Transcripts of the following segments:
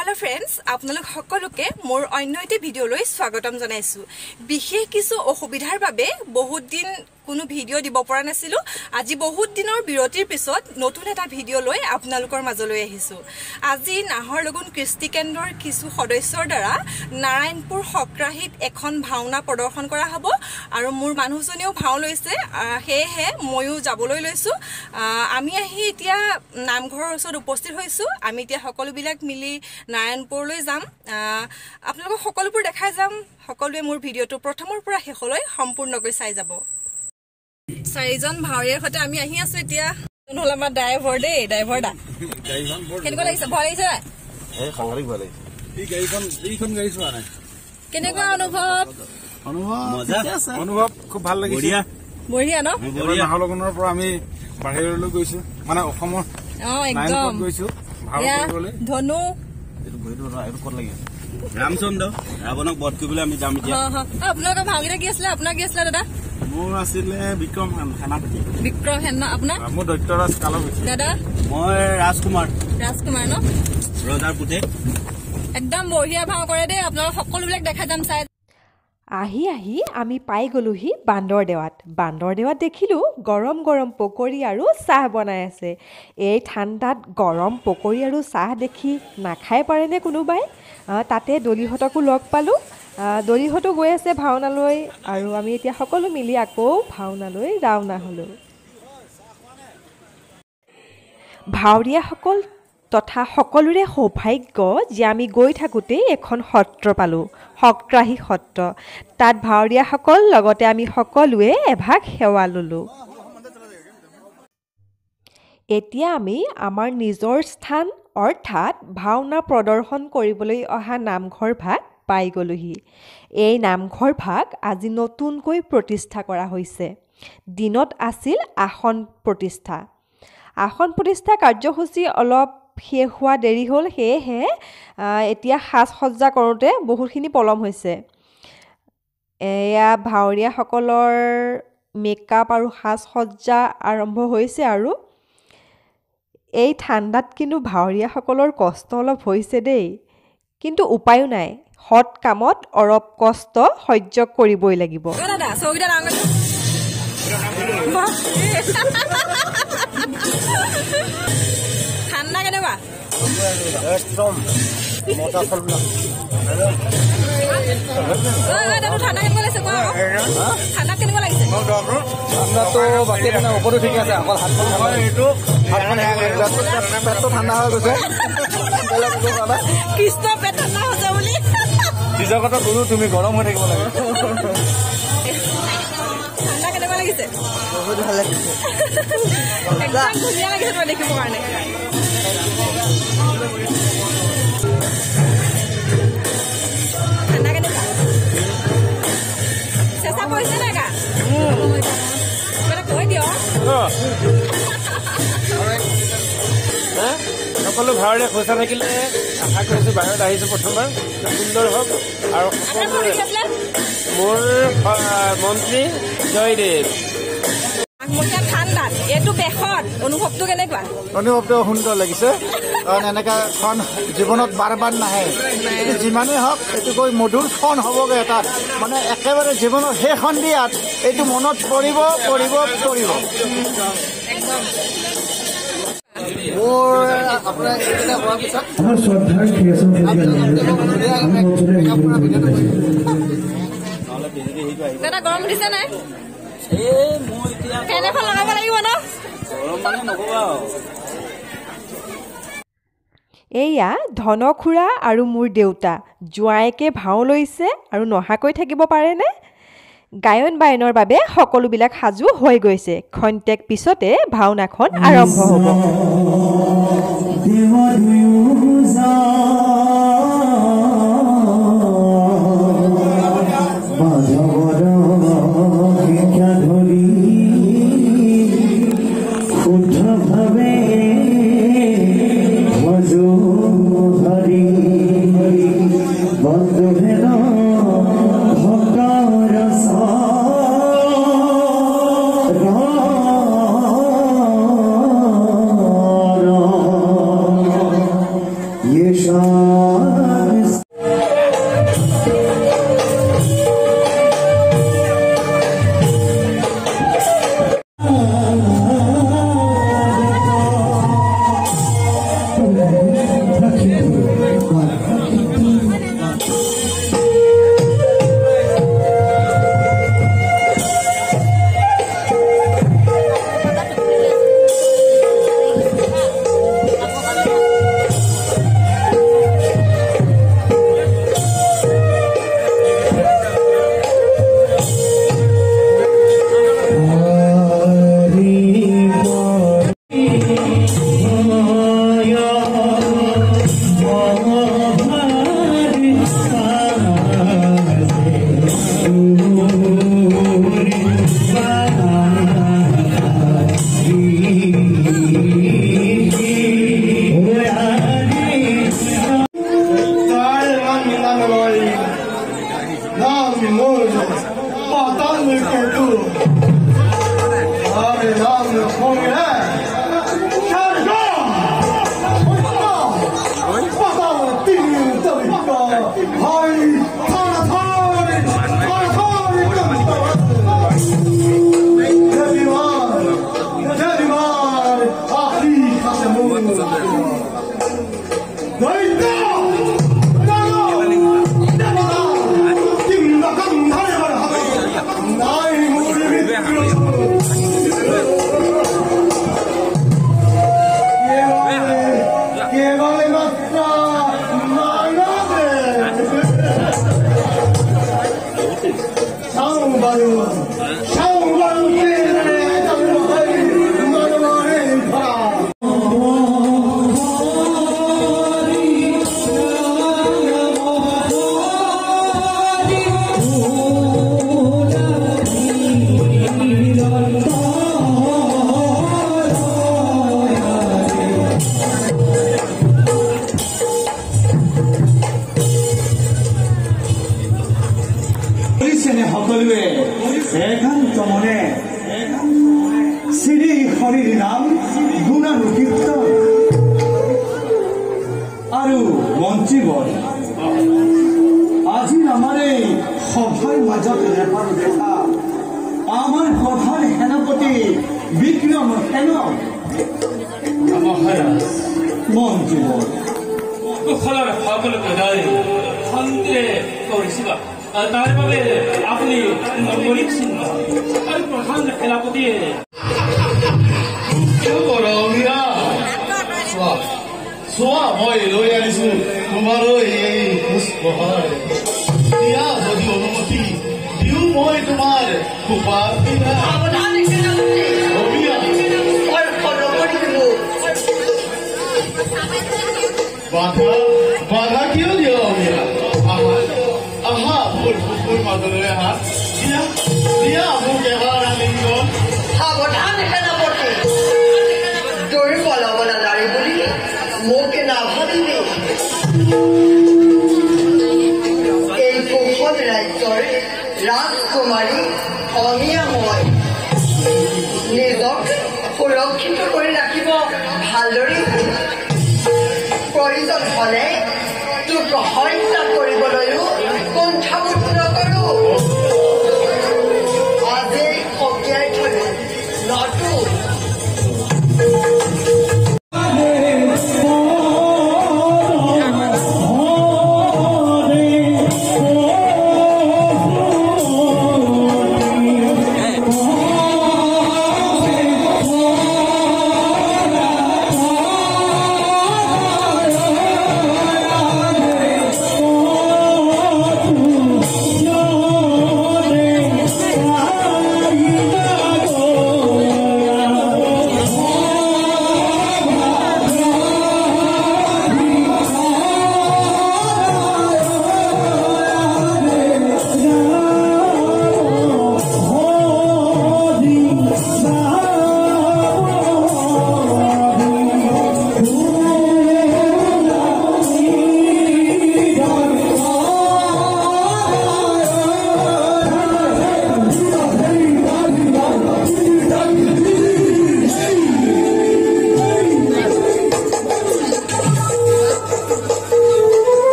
Hello friends आपनालोक सकलोके मोर अन्य एटा भिडिओলৈ स्वागतम जनाइछु বিশেষ কিছু অসুবিধাৰ বাবে বহুত দিন কোনো ভিডিও দিব পৰা নাছিলো আজি বহুত দিনৰ বিৰতিৰ পিছত নতুন এটা ভিডিও লৈ আপোনালোকৰ মাজলৈ আহিছো আজি নাহৰলগুন কৃষ্টি কেন্দ্ৰৰ কিছু সদস্যৰ দ্বাৰা নাৰায়ণপুৰ হক্ৰাহিত এখন ভাওনা প্ৰদৰ্শন কৰা হ'ব আৰু মোৰ মানুহজনেও ভাও লৈছে হেহে ময়ো যাবলৈ লৈছো আমি আহি এতিয়া নামঘৰৰ ওচৰত উপস্থিত হৈছো আমি এতিয়া সকলো বিলাক মিলি নাৰায়ণপুৰলৈ যাম আপোনালোকক সকলোবোৰ দেখাই যাম সকলোৱে মোৰ ভিডিওটো প্ৰথমৰ পৰা শেষলৈ সম্পূৰ্ণকৈ চাই যাব চাৰিজন ভাৱৰীয়াৰ সৈতে আমি আহি আছো এতিয়া নহলে আমাৰ ড্ৰাইভাৰ দে ড্ৰাইভাৰ দা কেনেকুৱা লাগিছে ভয় লাগিছে এই সাংঘাতিক ভয় লাগিছে এইখন গাড়ী চোৱা নাই কেনেকুৱা অনুভৱ খুব ভাল লাগিছে বঢ়িয়া ন নাহৰলগুনৰ পৰা আমি বাহিৰলৈ গৈছো মানে অসমৰ একদম গৈছো ধনু ৰামচন্দ্ৰ ৰাৱণক বধ কৰিবলৈ আমি যাম এতিয়া আপোনালোকৰ ভাগিৰে কি আছিলে আপোনাৰ কি আছিলে দাদা মোৰ আছিলে বিক্ৰম সেনাপতি বিক্ৰম সেনা আপোনাৰ মোৰ দৈত্যৰাজ কালবৈচি দাদা মই ৰাজকুমাৰ ন ৰজাৰ পুতেক একদম বঢ়িয়া ভাও কৰে দেই আপোনালোক সকলোবিলাক দেখা যাম চাই আহি আহি আমি পাই গলোহি বান্দৰদেৱাত দেখিলোঁ গৰম গৰম পকৰি আৰু চাহ বনাই আছে এই ঠাণ্ডাত গৰম পকৰি আৰু চাহ দেখি নাখাই পাৰেনে কোনোবাই তাতে দলিহঁতকো লগ পালোঁ দলিহঁতো গৈ আছে ভাওনালৈ আৰু আমি এতিয়া সকলো মিলি আকৌ ভাওনালৈ ৰাওনা হ'লোঁ ভাৱৰীয়াসকল তথা সকলোৰে সৌভাগ্য যে আমি গৈ থাকোঁতেই এখন সত্ৰ পালোঁ হক্ৰাহী সত্ৰ তাত ভাৱৰীয়াসকল লগতে আমি সকলোৱে এভাগ সেৱা ল'লোঁ এতিয়া আমি আমাৰ নিজৰ স্থান অৰ্থাৎ ভাওনা প্ৰদৰ্শন কৰিবলৈ অহা নামঘৰ ভাগ পাই গলোহি এই নামঘৰ ভাগ আজি নতুনকৈ প্ৰতিষ্ঠা কৰা হৈছে দিনত আছিল আসন প্ৰতিষ্ঠা কাৰ্যসূচী অলপ শেষ হোৱা দেৰি হ'ল সেয়েহে এতিয়া সাজ সজ্জা কৰোঁতে বহুতখিনি পলম হৈছে এয়া ভাৱৰীয়াসকলৰ মেকআপ আৰু সাজ সজ্জা আৰম্ভ হৈছে আৰু এই ঠাণ্ডাত কিন্তু ভাৱৰীয়াসকলৰ কষ্ট অলপ হৈছে দেই কিন্তু উপায়ো নাই সৎ কামত অলপ কষ্ট সহ্য কৰিবই লাগিব ঠাণ্ডা কেনেকুৱা একদম মজা চলনা ঠাণ্ডা কেনেকুৱা লাগিছে ঠাণ্ডা কেনেকুৱা লাগিছে ঠাণ্ডাটো বাকী মানে ওপৰতো ঠিক আছে অকল পেটটো ঠাণ্ডা হৈ গৈছে কৃষ্ণ পেট ঠাণ্ডা হৈছে বুলি নিজৰ কথা কোনো তুমি গৰম হৈ থাকিব লাগে ঠাণ্ডা কেনেকুৱা লাগিছে বহুত ভাল লাগিছে একদম ধুনীয়া লাগিছে তই দেখিবৰ কাৰণে ঠাণ্ডা কেনেকুৱা চেঁচা পৰিছে নাই গা কৈ দিয় সকলো ভাৱৰীয়া খোজা থাকিলে আশা কৰিছোঁ বাহিৰত আহিছোঁ প্ৰথমবাৰ সুন্দৰ হওক আৰু সকলোৰে মোৰ মন্ত্ৰী জয়দেৱ ঠাণ্ডাত এইটো বেশত অনুভৱটো কেনেকুৱা অনুভৱটো সুন্দৰ লাগিছে কাৰণ এনেকুৱা খন জীৱনত বাৰ বাৰ নাহে যিমানেই হওক এইটো কৈ মধুৰ ক্ষণ হ'বগৈ এটা মানে একেবাৰে জীৱনৰ সেই সন্ধিয়াত এইটো মনত পৰিব মোৰ আপোনাৰ হোৱাৰ পিছত দাদা গৰম উঠিছে নাই ফেন এখন লগাব লাগিব ন এয়া ধনখুৰা আৰু মোৰ দেউতা জোঁৱায়েকে ভাও লৈছে আৰু নহাকৈ থাকিব পাৰেনে গায়ন বায়নৰ বাবে সকলোবিলাক সাজু হৈ গৈছে খন্তেক পিছতে ভাওনাখন আৰম্ভ হ'ব Oh Oh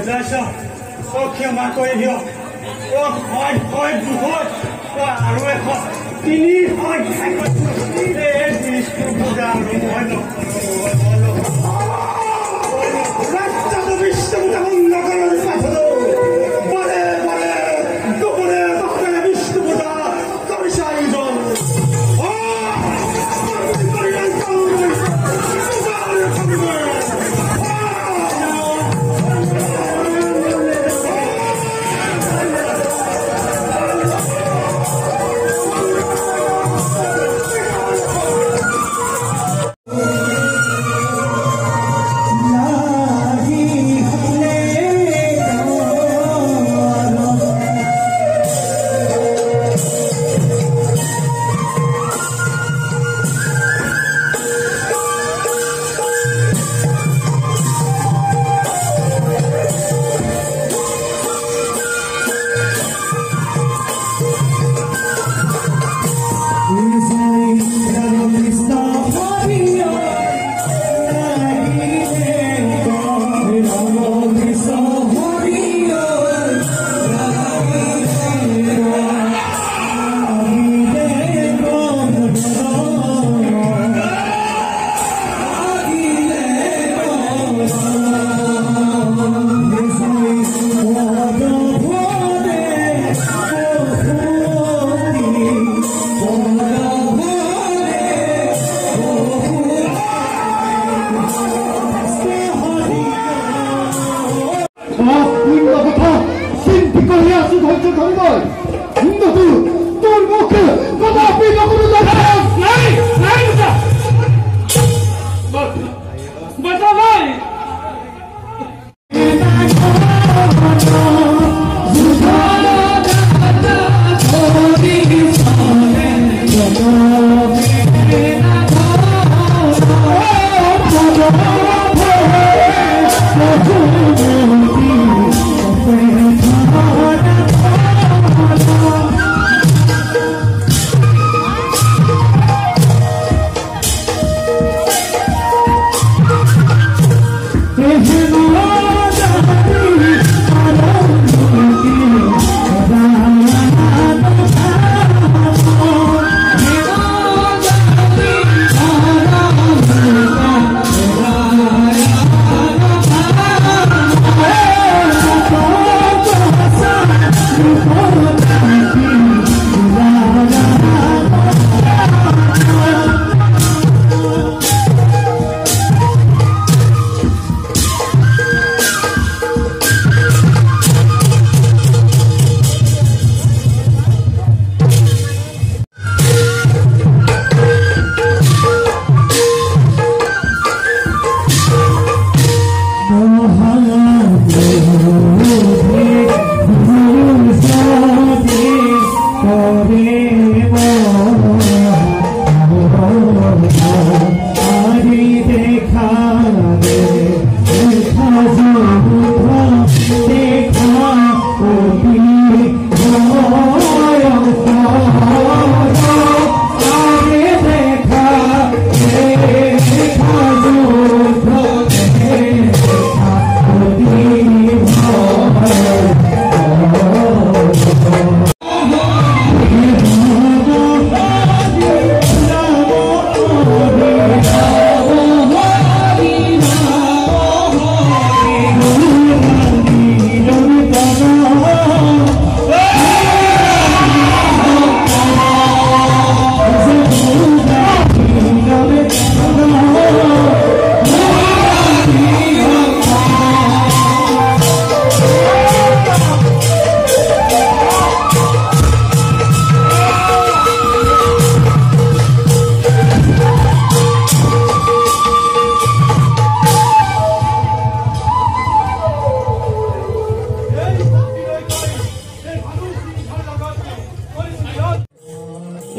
বুজাইছা ক্ষমা কৰি দিয়ক হয় হয় দুখন আৰু এখন তিনি হয় বিষ্ণু পূজা আৰু মই ৰাস্তাটো বিষ্ণু পূজা বন্ধ কৰাৰ পাছতো বলে বলে দুপৰে দক্ষিণে বিষ্ণু পূজা কৰিছে আয়োজন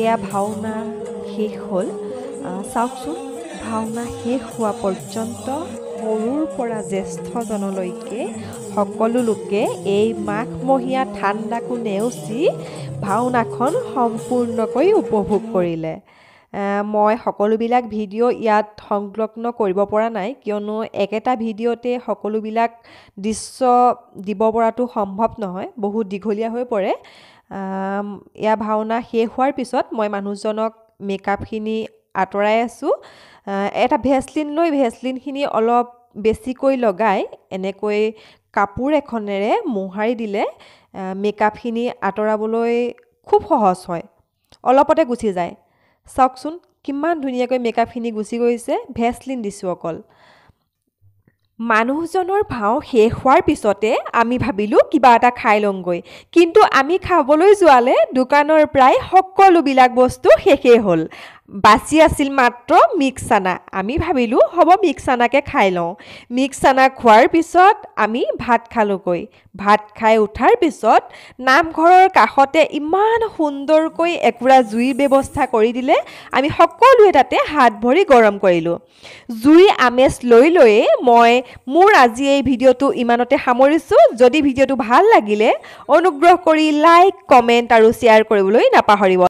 এয়া ভাওনা শেষ হ'ল। চাওকচোন, ভাওনা শেষ হোৱা পৰ্যন্ত সৰুৰ পৰা জ্যেষ্ঠজনলৈকে সকলো লোকে এই মাঘমহীয়া ঠাণ্ডাকো নেওচি ভাওনাখন সম্পূৰ্ণকৈ উপভোগ কৰিলে। মই সকলোবিলাক ভিডিঅ' ইয়াত সংলগ্ন কৰিব পৰা নাই কিয়নো একেটা ভিডিঅ'তে সকলোবিলাক দৃশ্য দিব পৰাটো সম্ভৱ নহয় বহুত দীঘলীয়া হৈ পৰে এয়া ভাওনা শেষ হোৱাৰ পিছত মই মানুহজনক মেকআপখিনি আঁতৰাই আছোঁ এটা ভেচলিন লৈ ভেচলিনখিনি অলপ বেছিকৈ লগাই এনেকৈ কাপোৰ এখনেৰে মোহাৰি দিলে মেকআপখিনি আঁতৰাবলৈ খুব সহজ হয় অলপতে গুচি যায় চাওকচোন কিমান ধুনীয়াকৈ মেকআপখিনি গুচি গৈছে ভেচলিন দিছোঁ অকল মানুহজনৰ ভাও শেষ হোৱাৰ পিছতে আমি ভাবিলোঁ কিবা এটা খাই লওঁগৈ কিন্তু আমি খাবলৈ যোৱালে দোকানৰ প্ৰায় সকলোবিলাক বস্তু শেষেই হ'ল বাছি আছিল মাত্ৰ মিক্স চানা আমি ভাবিলোঁ হ'ব মিক্স চানাকে খাই লওঁ মিক্স চানা খোৱাৰ পিছত আমি ভাত খালোঁগৈ ভাত খাই উঠাৰ পিছত নামঘৰৰ কাষতে ইমান সুন্দৰকৈ একুৰা জুইৰ ব্যৱস্থা কৰি দিলে আমি সকলোৱে তাতে হাত ভৰি গৰম কৰিলোঁ জুইৰ আমেজ লৈ লৈয়ে মই মোৰ আজি এই ভিডিঅ'টো ইমানতে সামৰিছোঁ যদি ভিডিঅ'টো ভাল লাগিলে অনুগ্ৰহ কৰি লাইক কমেণ্ট আৰু শ্বেয়াৰ কৰিবলৈ নাপাহৰিব